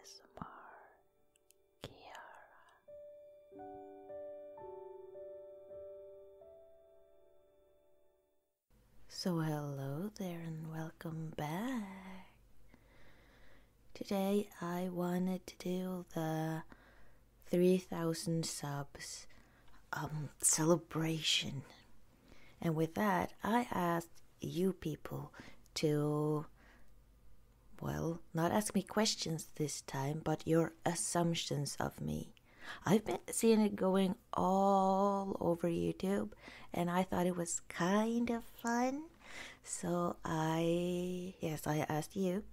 ASMR Kiara. So hello there and welcome back. Today I wanted to do the 3000 subs celebration. And with that, I asked you people to, well, not ask me questions this time, but your assumptions of me. I've been seeing it going all over YouTube, and I thought it was kind of fun. So I asked you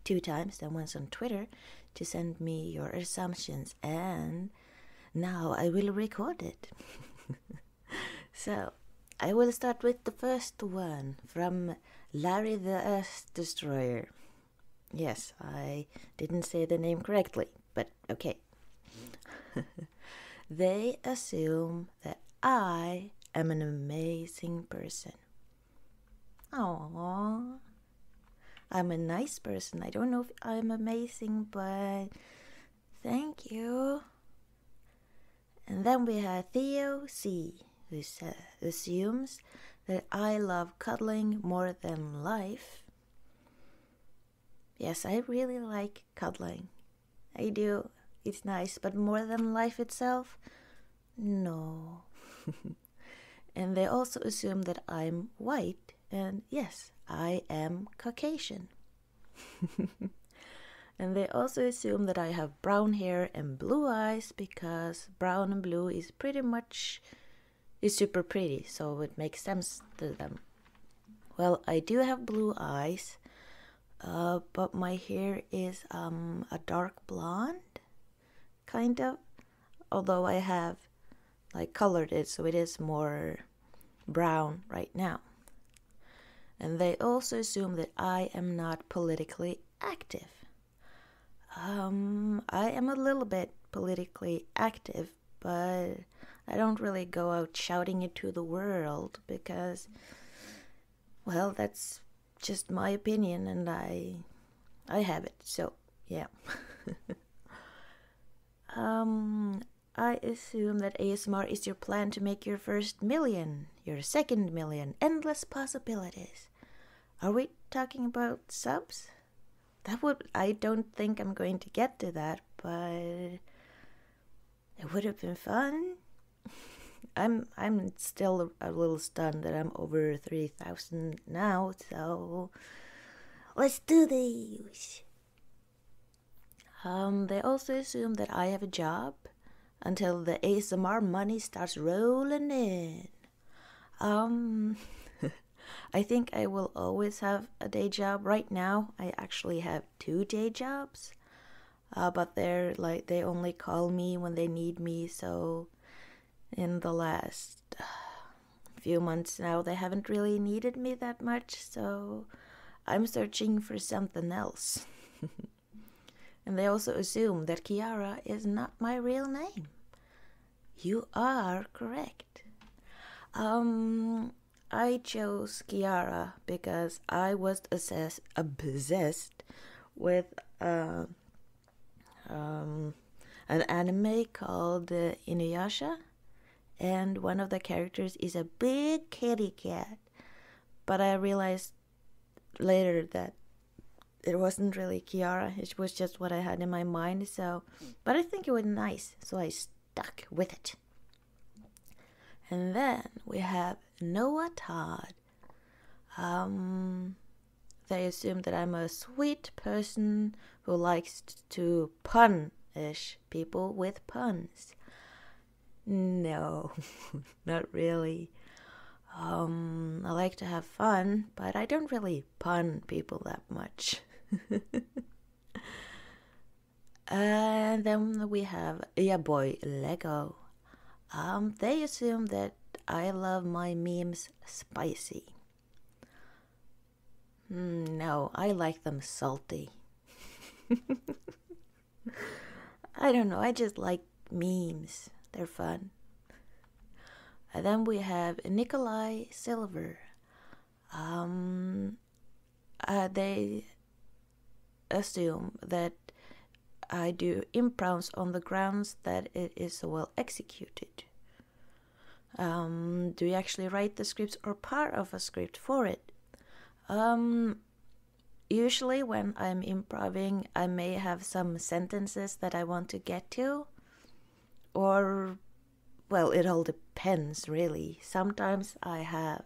2 times, then once on Twitter, to send me your assumptions, and now I will record it. So I will start with the first one from Larry the Earth Destroyer. Yes, I didn't say the name correctly, but okay. They assume that I am an amazing person. Aww. I'm a nice person. I don't know if I'm amazing, but thank you. And then we have Theo C, who assumes that I love cuddling more than life. Yes, I really like cuddling. I do. It's nice, but more than life itself? No. And they also assume that I'm white, and yes, I am Caucasian. And they also assume that I have brown hair and blue eyes because brown and blue is super pretty, so it makes sense to them. Well, I do have blue eyes, but my hair is a dark blonde, kind of, although I have colored it so it is more brown right now. And they also assume that I am not politically active. I am a little bit politically active, but I don't really go out shouting it to the world because, well, that's just my opinion and I have it, so yeah. I assume that ASMR is your plan to make your first million, your second million, endless possibilities. Are we talking about subs? I don't think I'm going to get to that, but it would have been fun. I'm still a little stunned that I'm over 3,000 now, so let's do these. They also assume that I have a job until the ASMR money starts rolling in. I think I will always have a day job. Right now, I actually have 2 day jobs, but they only call me when they need me. So, in the last few months now, they haven't really needed me that much. So, I'm searching for something else. And they also assume that Kiara is not my real name. You are correct. I chose Kiara because I was obsessed with an anime called Inuyasha, and one of the characters is a big kitty cat. But I realized later that it wasn't really Kiara, it was just what I had in my mind. But I think it was nice, so I stuck with it. And then we have Noah Todd. They assume that I'm a sweet person who likes to punish people with puns. No, not really. I like to have fun, but I don't really pun people that much. And then we have Ya Boy Lego. They assume that I love my memes spicy. No, I like them salty. I don't know, I just like memes. They're fun. And then we have Nikolai Silver. They assume that I do improvs on the grounds that it is well executed. Do you actually write the scripts or part of a script for it? Usually when I'm improving, I may have some sentences that I want to get to. Or, well, it all depends really. Sometimes I have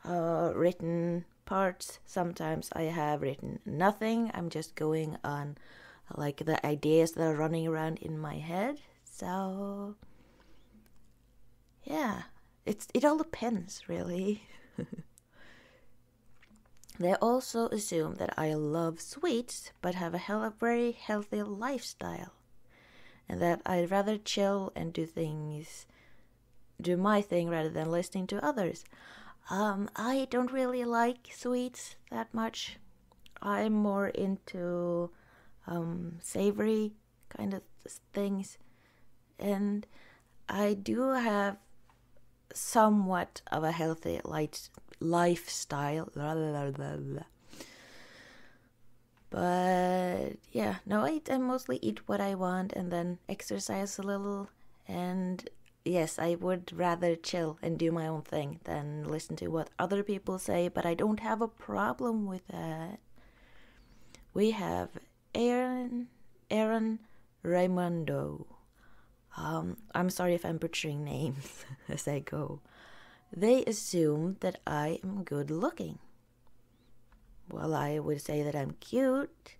written parts, sometimes I have written nothing. I'm just going on like the ideas that are running around in my head. So yeah, it all depends really. They also assume that I love sweets but have a very healthy lifestyle, and that I'd rather chill and do my thing rather than listening to others. I don't really like sweets that much. I'm more into savory kind of things, and I do have somewhat of a healthy lifestyle. But yeah, no, I mostly eat what I want and then exercise a little. And yes, I would rather chill and do my own thing than listen to what other people say, but I don't have a problem with that. We have Aaron Raimondo. I'm sorry if I'm butchering names as I go. They assume that I am good looking. Well, I would say that I'm cute.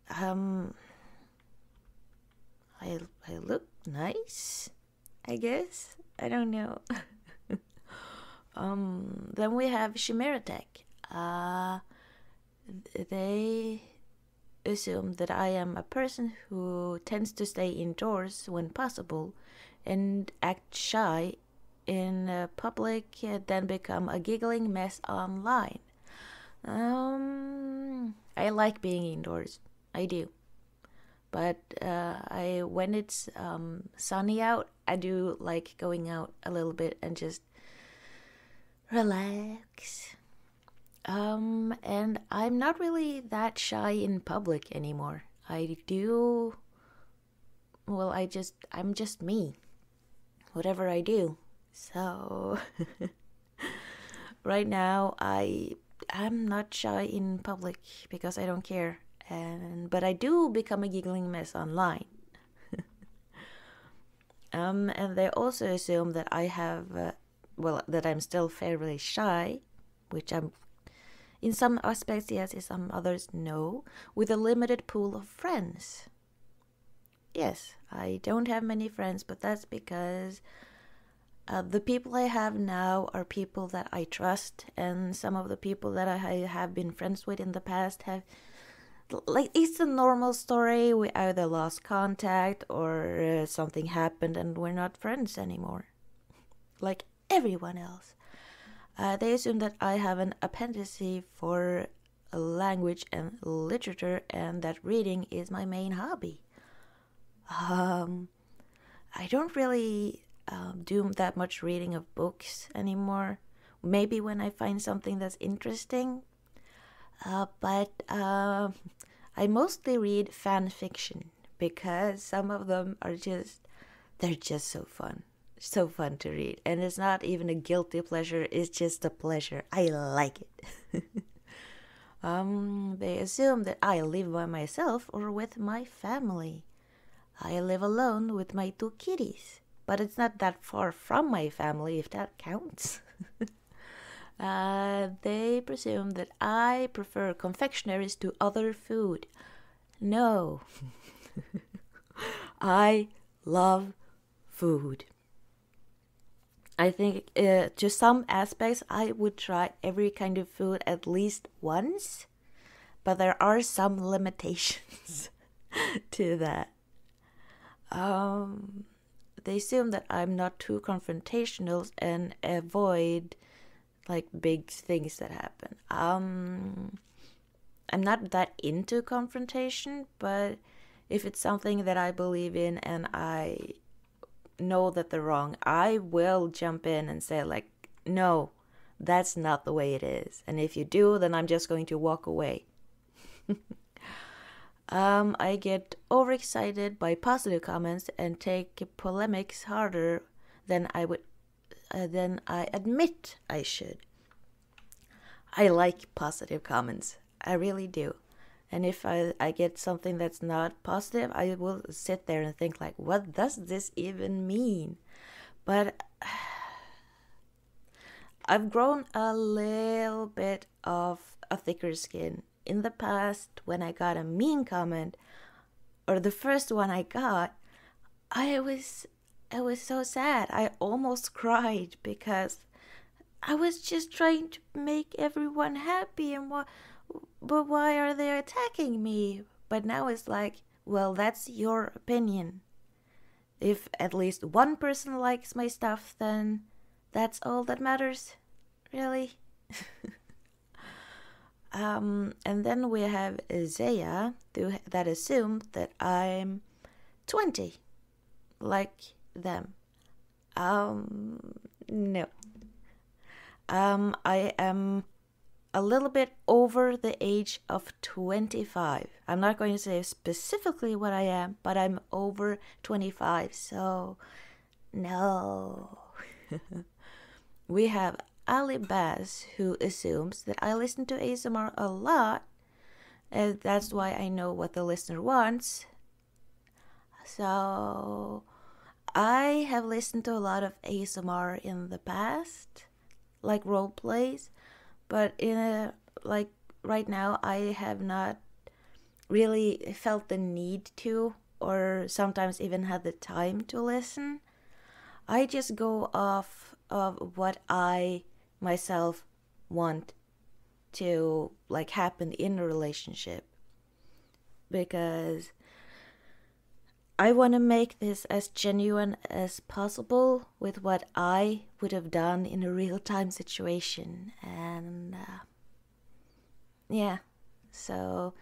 I look nice, I guess. I don't know. Then we have Chimeratech. They assume that I am a person who tends to stay indoors when possible and act shy in public, then become a giggling mess online. I like being indoors. I do. But when it's sunny out, I do like going out a little bit and just relax. And I'm not really that shy in public anymore. I'm just me. Whatever I do. So right now I'm not shy in public because I don't care. But I do become a giggling mess online. And they also assume that I have that I'm still fairly shy, which I'm in some aspects, yes, in some others, no, with a limited pool of friends. Yes, I don't have many friends, but that's because the people I have now are people that I trust, and some of the people that I have been friends with in the past have, like, it's a normal story. We either lost contact or something happened and we're not friends anymore, like everyone else. They assume that I have an appendice for language and literature, and that reading is my main hobby. I don't really do that much reading of books anymore. Maybe when I find something that's interesting. But I mostly read fan fiction because some of them they're just so fun. So fun to read. And it's not even a guilty pleasure, it's just a pleasure. I like it. They assume that I live by myself or with my family. I live alone with my 2 kitties, but it's not that far from my family, if that counts. They presume that I prefer confectionaries to other food. No. I love food. I think to some aspects I would try every kind of food at least once, but there are some limitations to that. They assume that I'm not too confrontational and avoid like big things that happen. I'm not that into confrontation, but if it's something that I believe in and I know that they're wrong, I will jump in and say like, no, that's not the way it is. And if you do, then I'm just going to walk away. I get overexcited by positive comments and take polemics harder than I admit I should. I like positive comments. I really do. And if I get something that's not positive, I will sit there and think like, what does this even mean? But I've grown a little bit of a thicker skin. In the past, when I got a mean comment, or the first one I got, I was so sad. I almost cried because I was just trying to make everyone happy, and but why are they attacking me? But now it's like, well, that's your opinion. If at least one person likes my stuff, then that's all that matters, really. And then we have Zaya that assumed that I'm 20, like them. No. I am a little bit over the age of 25. I'm not going to say specifically what I am, but I'm over 25, so no. We have Ali Baz, who assumes that I listen to ASMR a lot, and that's why I know what the listener wants. So I have listened to a lot of ASMR in the past, like role plays, but like right now I have not really felt the need to, or sometimes even had the time to listen. I just go off of what I myself want to like happen in a relationship, because I want to make this as genuine as possible with what I would have done in a real-time situation. And yeah, so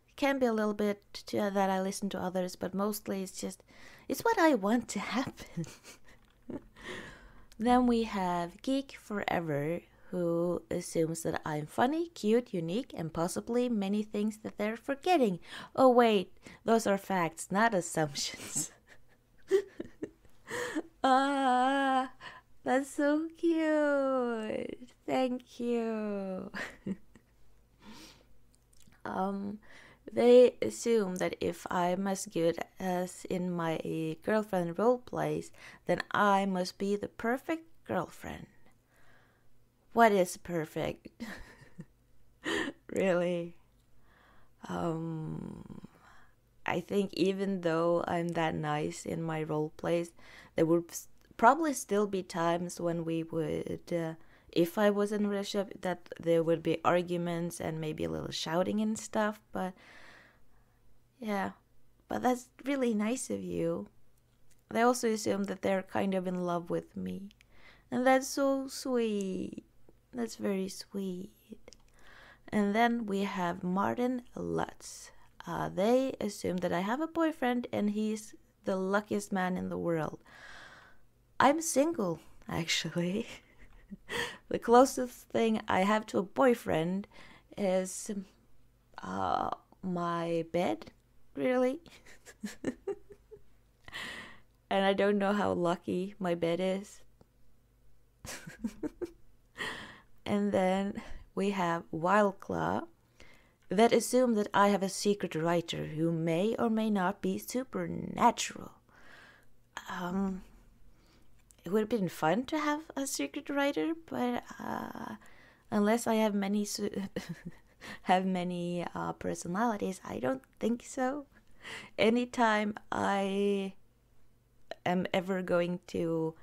it can be a little bit that I listen to others, but mostly it's what I want to happen. Then we have Geek Forever, who assumes that I'm funny, cute, unique, and possibly many things that they're forgetting. Oh wait, those are facts, not assumptions. Ah, that's so cute. Thank you. They assume that if I'm as good as in my girlfriend role plays, then I must be the perfect girlfriend. What is perfect? Really? I think even though I'm that nice in my role plays, there would probably still be times when we would, if I was in a relationship, that there would be arguments and maybe a little shouting and stuff. But yeah, but that's really nice of you. They also assume that they're kind of in love with me, and that's so sweet. That's very sweet. And then we have Martin Lutz. They assume that I have a boyfriend and he's the luckiest man in the world. I'm single, actually. The closest thing I have to a boyfriend is my bed, really. And I don't know how lucky my bed is. And then we have Wildclaw, that assume that I have a secret writer who may or may not be supernatural. It would have been fun to have a secret writer, but unless I have many personalities, I don't think so. Anytime I am ever going to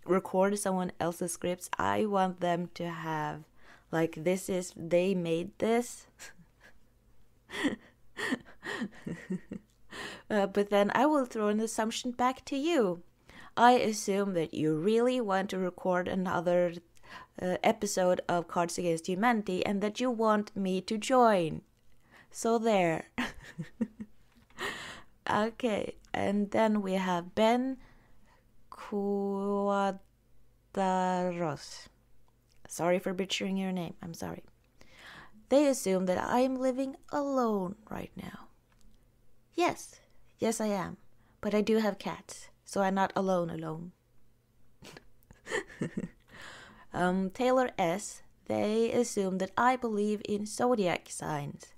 record someone else's scripts, I want them to have like, they made this. But then I will throw an assumption back to you. I assume that you really want to record another episode of Cards Against Humanity and that you want me to join. So there. Okay, and then we have Ben Cuadros. Sorry for butchering your name. I'm sorry. They assume that I am living alone right now. Yes, yes I am. But I do have cats, so I'm not alone. Taylor S., they assume that I believe in zodiac signs.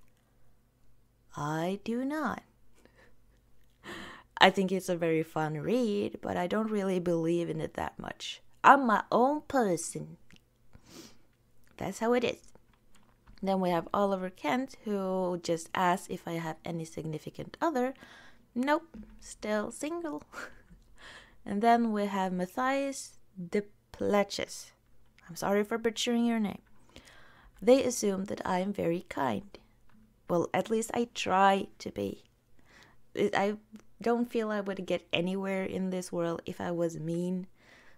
I do not. I think it's a very fun read, but I don't really believe in it that much. I'm my own person. That's how it is. Then we have Oliver Kent, who just asked if I have any significant other. Nope, still single. And then we have Matthias de Pleches. I'm sorry for butchering your name. They assume that I am very kind. Well, at least I try to be. I don't feel I would get anywhere in this world if I was mean.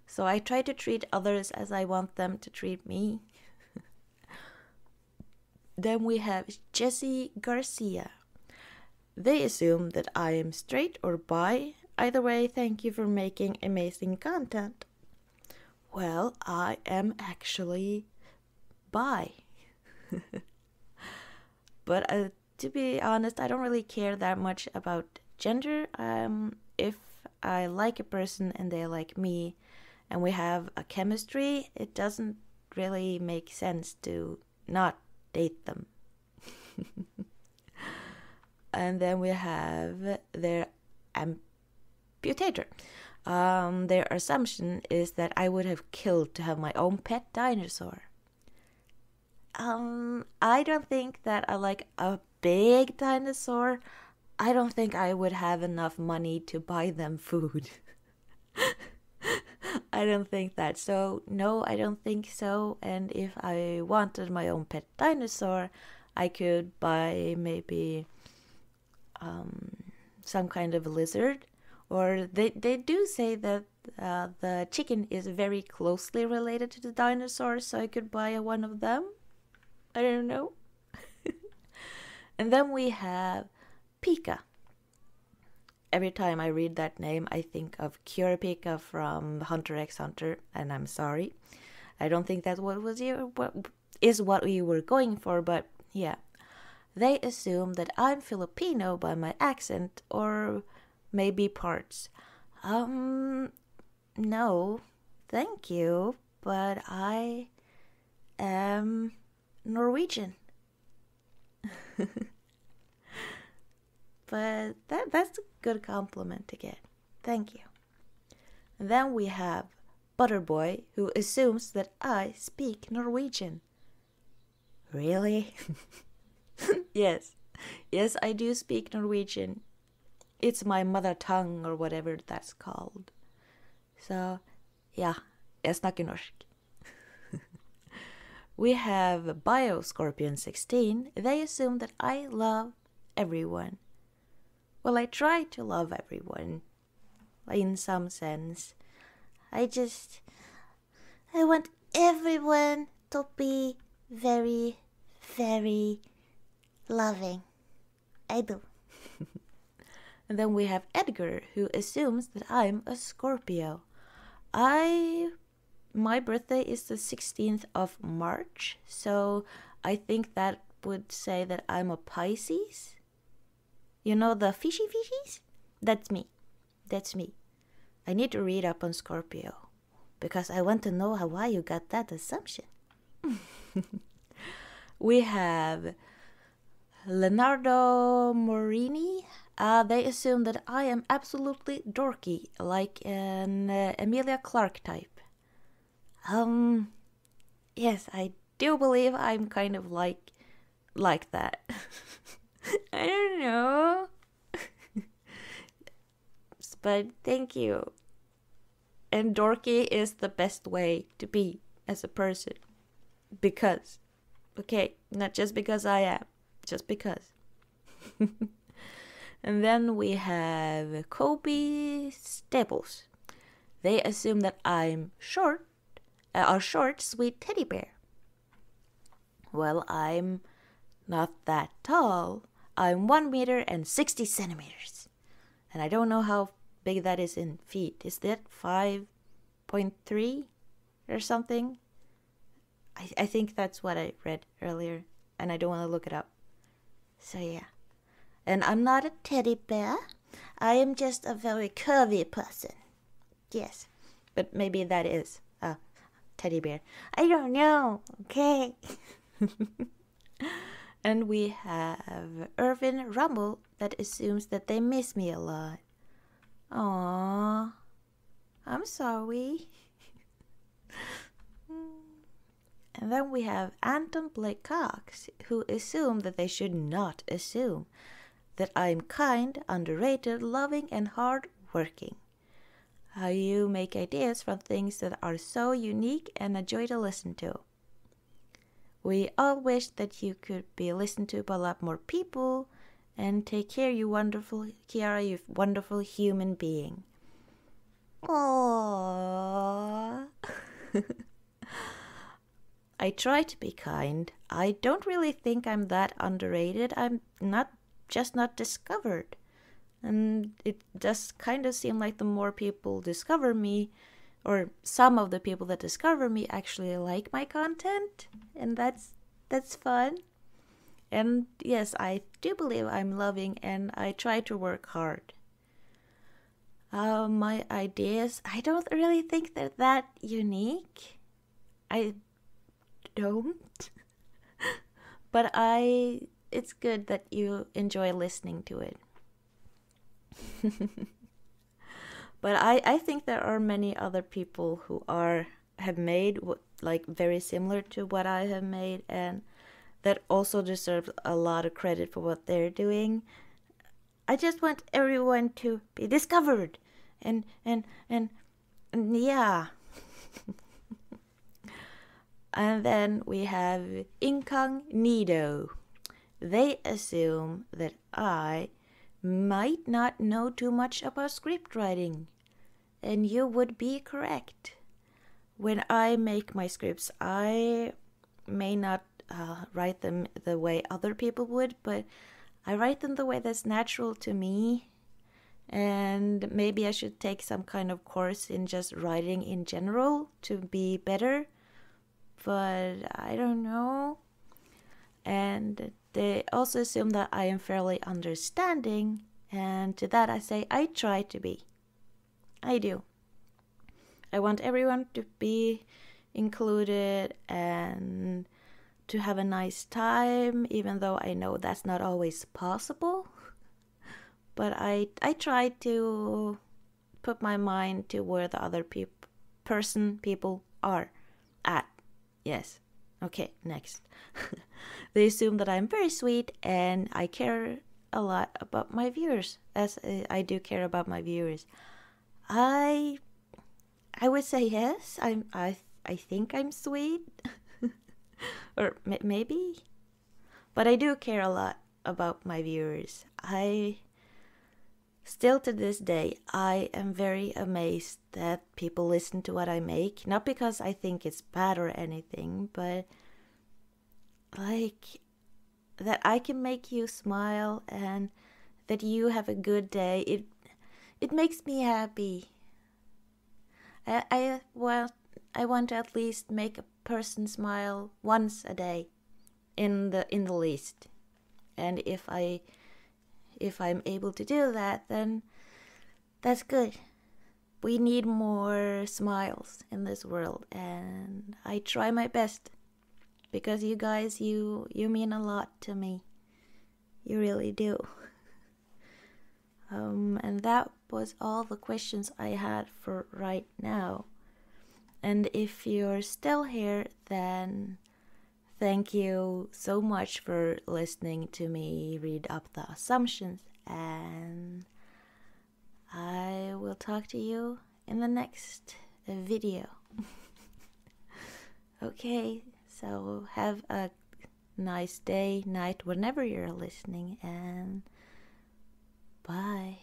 So I try to treat others as I want them to treat me. Then we have Jesse Garcia. They assume that I am straight or bi. Either way, thank you for making amazing content. Well, I am actually bi. But to be honest, I don't really care that much about gender. If I like a person and they like me and we have a chemistry, it doesn't really make sense to not date them. And then we have their amputator. Their assumption is that I would have killed to have my own pet dinosaur. I don't think that I like a big dinosaur. I don't think I would have enough money to buy them food. I don't think that. So, no, I don't think so. And if I wanted my own pet dinosaur, I could buy maybe some kind of lizard. Or they do say that the chicken is very closely related to the dinosaur, so I could buy one of them. I don't know. And then we have Pika. Every time I read that name, I think of Kurapika from Hunter x Hunter, and I'm sorry. I don't think that's what we were going for, but yeah. They assume that I'm Filipino by my accent, or maybe parts. No, thank you, but I am Norwegian. But that's a good compliment to get. Thank you. And then we have Butterboy, who assumes that I speak Norwegian. Really? Yes. Yes, I do speak Norwegian. It's my mother tongue, or whatever that's called. So, ja, jeg snakker norsk. We have BioScorpion16. They assume that I love everyone. Well, I try to love everyone, in some sense. I want everyone to be very, very loving. I do. And then we have Edgar, who assumes that I'm a Scorpio. My birthday is the 16th of March, so I think that would say that I'm a Pisces. You know the fishies? That's me. I need to read up on Scorpio, because I want to know why you got that assumption. We have Leonardo Morini. They assume that I am absolutely dorky, like an Emilia Clarke type. Yes, I do believe I'm kind of like that. I don't know. But thank you. And dorky is the best way to be as a person. Because. Okay, not just because I am. Just because. And then we have Kobe Staples. They assume that I'm a short, sweet teddy bear. Well, I'm not that tall. I'm 1 meter and 60 centimeters. And I don't know how big that is in feet. Is that 5.3 or something? I think that's what I read earlier, and I don't want to look it up. So yeah. And I'm not a teddy bear. I am just a very curvy person. Yes, but maybe that is a teddy bear. I don't know, okay? And we have Irvin Rumble that assumes that they miss me a lot. Aww, I'm sorry. And then we have Anton Blake Cox, who assume that they should not assume that I'm kind, underrated, loving, and hard-working. How you make ideas from things that are so unique and a joy to listen to. We all wish that you could be listened to by a lot more people, and take care, you wonderful Kiara, you wonderful human being. Aww. I try to be kind. I don't really think I'm that underrated. I'm not discovered. And it does kind of seem like the more people discover me, or some of the people that discover me actually like my content, and that's fun. And yes, I do believe I'm loving, and I try to work hard. My ideas, I don't really think they're that unique. I don't. But it's good that you enjoy listening to it. But I think there are many other people who have made like very similar to what I have made, and that also deserve a lot of credit for what they're doing. I just want everyone to be discovered, and yeah. And then we have Incognito. They assume that I might not know too much about script writing, and you would be correct. When I make my scripts, I may not write them the way other people would, but I write them the way that's natural to me. And maybe I should take some kind of course in just writing in general to be better, but I don't know. And they also assume that I am fairly understanding, and to that I say I try to be. I do. I want everyone to be included and to have a nice time, even though I know that's not always possible. But I try to put my mind to where the other people are at. Yes. Okay, next. They assume that I'm very sweet and I care a lot about my viewers, as I do care about my viewers. I would say yes. I think I'm sweet, or maybe, but I do care a lot about my viewers. Still to this day, I am very amazed that people listen to what I make. Not because I think it's bad or anything, but like that I can make you smile and that you have a good day. It makes me happy. I want to at least make a person smile once a day, in the least. And if I'm able to do that, then that's good. We need more smiles in this world, and I try my best, because you guys, you mean a lot to me. You really do. And that was all the questions I had for right now. And if you're still here, then thank you so much for listening to me read up the assumptions, and I will talk to you in the next video. Okay, so have a nice day, night, whenever you're listening, and bye.